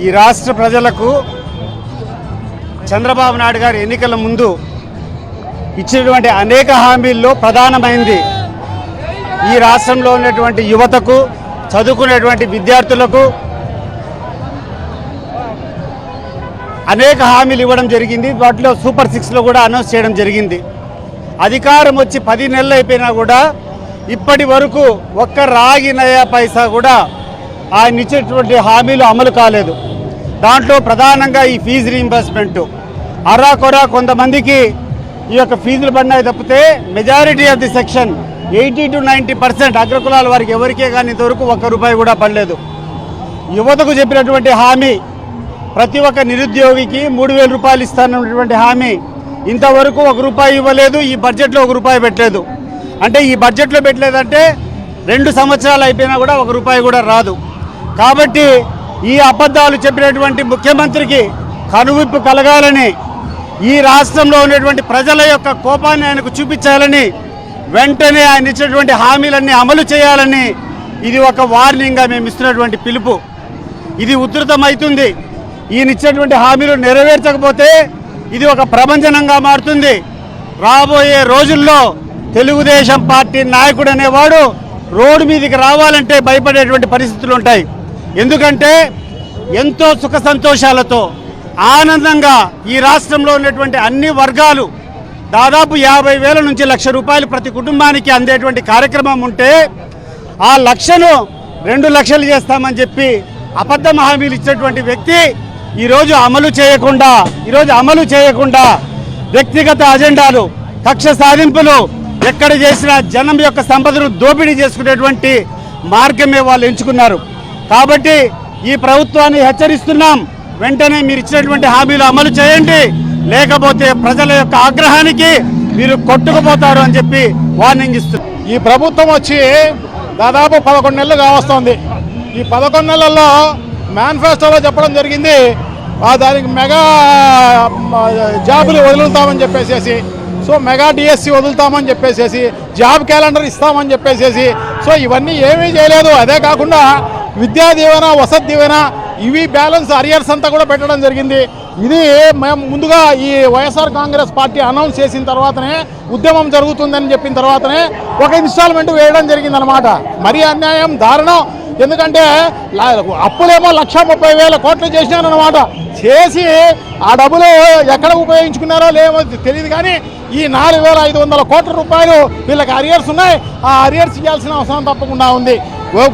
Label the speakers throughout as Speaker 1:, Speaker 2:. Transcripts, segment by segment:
Speaker 1: ఈ రాష్ట్ర ప్రజలకు చంద్రబాబు నాయుడు గారు ఎన్నికల ముందు ఇచ్చినటువంటి అనేక హామీల్లో ప్రధానమైంది ఈ రాష్ట్రంలో ఉన్నటువంటి యువతకు, చదువుకునేటువంటి విద్యార్థులకు అనేక హామీలు ఇవ్వడం జరిగింది. వాటిలో సూపర్ 6లో కూడా అనౌన్స్ చేయడం జరిగింది. అధికారం వచ్చి 10 నెలలు అయిపోయినా కూడా ఇప్పటి వరకు ఒక్క రాగి నయా పైసా కూడా ఆయన ఇచ్చేటువంటి హామీలు అమలు కాలేదు. దాంట్లో ప్రధానంగా ఈ ఫీజు రీయింబర్స్మెంట్ అరాకొరా కొంతమందికి ఈ యొక్క ఫీజులు పడినాయి తప్పితే majority of the section 80 to 90% అగ్రకులాల వారికి ఎవరికే కానీ ఇంతవరకు ₹1 కూడా పడలేదు. యువతకు చెప్పినటువంటి హామీ ప్రతి ఒక్క నిరుద్యోగికి ₹3,000 ఇస్తానన్నటువంటి హామీ ఇంతవరకు ₹1 ఇవ్వలేదు. ఈ బడ్జెట్లో ₹1 పెట్టలేదు. అంటే ఈ బడ్జెట్లో పెట్టలేదంటే 2 సంవత్సరాలు అయిపోయినా కూడా ₹1 కూడా రాదు. కాబట్టి ఈ అబద్ధాలు చెప్పినటువంటి ముఖ్యమంత్రికి కనువిప్పు కలగాలని, ఈ రాష్ట్రంలో ఉన్నటువంటి ప్రజల యొక్క కోపాన్ని ఆయనకు చూపించాలని, వెంటనే ఆయన ఇచ్చినటువంటి హామీలన్నీ అమలు చేయాలని ఇది ఒక వార్నింగ్గా మేము ఇస్తున్నటువంటి పిలుపు. ఇది ఉధృతమవుతుంది. ఈయన ఇచ్చినటువంటి హామీలు నెరవేర్చకపోతే ఇది ఒక ప్రభంజనంగా మారుతుంది. రాబోయే రోజుల్లో తెలుగుదేశం పార్టీ నాయకుడు అనేవాడు రోడ్డు మీదకి రావాలంటే భయపడేటువంటి పరిస్థితులు ఉంటాయి. ఎందుకంటే ఎంతో సుఖ సంతోషాలతో ఆనందంగా ఈ రాష్ట్రంలో ఉన్నటువంటి అన్ని వర్గాలు దాదాపు 50,000 నుంచి ₹1,00,000 ప్రతి కుటుంబానికి అందేటువంటి కార్యక్రమం ఉంటే ఆ లక్షను 2 లక్షలు చేస్తామని చెప్పి అబద్ధం హామీలు ఇచ్చేటువంటి వ్యక్తి ఈరోజు అమలు చేయకుండా వ్యక్తిగత అజెండాలు, కక్ష సాధింపులు ఎక్కడ చేసినా జనం యొక్క సంపదను దోపిడీ చేసుకునేటువంటి మార్గమే వాళ్ళు ఎంచుకున్నారు. కాబట్టి ఈ ప్రభుత్వాన్ని హెచ్చరిస్తున్నాం, వెంటనే మీరు ఇచ్చినటువంటి హామీలు అమలు చేయండి, లేకపోతే ప్రజల యొక్క ఆగ్రహానికి మీరు కొట్టుకుపోతారు అని చెప్పి వార్నింగ్ ఇస్తున్నారు.
Speaker 2: ఈ ప్రభుత్వం వచ్చి దాదాపు 11 నెలలు కావస్తుంది. ఈ 11 నెలల్లో మేనిఫెస్టోలో చెప్పడం జరిగింది దానికి మెగా జాబులు వదులుతామని చెప్పేసి, సో మెగా డిఎస్సి వదులుతామని చెప్పేసి, జాబ్ క్యాలెండర్ ఇస్తామని చెప్పేసి, సో ఇవన్నీ ఏమీ చేయలేదు. అదే కాకుండా విద్యా దీవెన, వసతి దీవెన ఇవి బ్యాలెన్స్ అరియర్స్ అంతా కూడా పెట్టడం జరిగింది. ఇది మేము ముందుగా ఈ వైఎస్ఆర్ కాంగ్రెస్ పార్టీ అనౌన్స్ చేసిన తర్వాతనే, ఉద్యమం జరుగుతుందని చెప్పిన తర్వాతనే ఒక ఇన్స్టాల్మెంట్ వేయడం జరిగిందనమాట. మరీ అన్యాయం, దారుణం. ఎందుకంటే అప్పులేమో 1,30,000 కోట్లు చేసినారనమాట. చేసి ఆ డబ్బులు ఎక్కడ ఉపయోగించుకున్నారో లేవో తెలియదు, కానీ ఈ 4,500 కోట్ల రూపాయలు వీళ్ళకి అరియర్స్ ఉన్నాయి. ఆ అరియర్స్ ఇవ్వాల్సిన అవసరం తప్పకుండా ఉంది.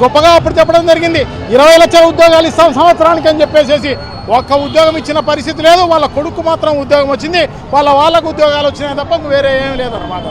Speaker 2: గొప్పగా అప్పుడు చెప్పడం జరిగింది 20 లక్షల ఉద్యోగాలు ఇస్తాం సంవత్సరానికి అని చెప్పేసి. ఒక్క ఉద్యోగం ఇచ్చిన పరిస్థితి లేదు. వాళ్ళ కొడుకు మాత్రం ఉద్యోగం వచ్చింది, వాళ్ళకు ఉద్యోగాలు వచ్చినాయి తప్ప వేరే ఏమీ లేదన్నమాట.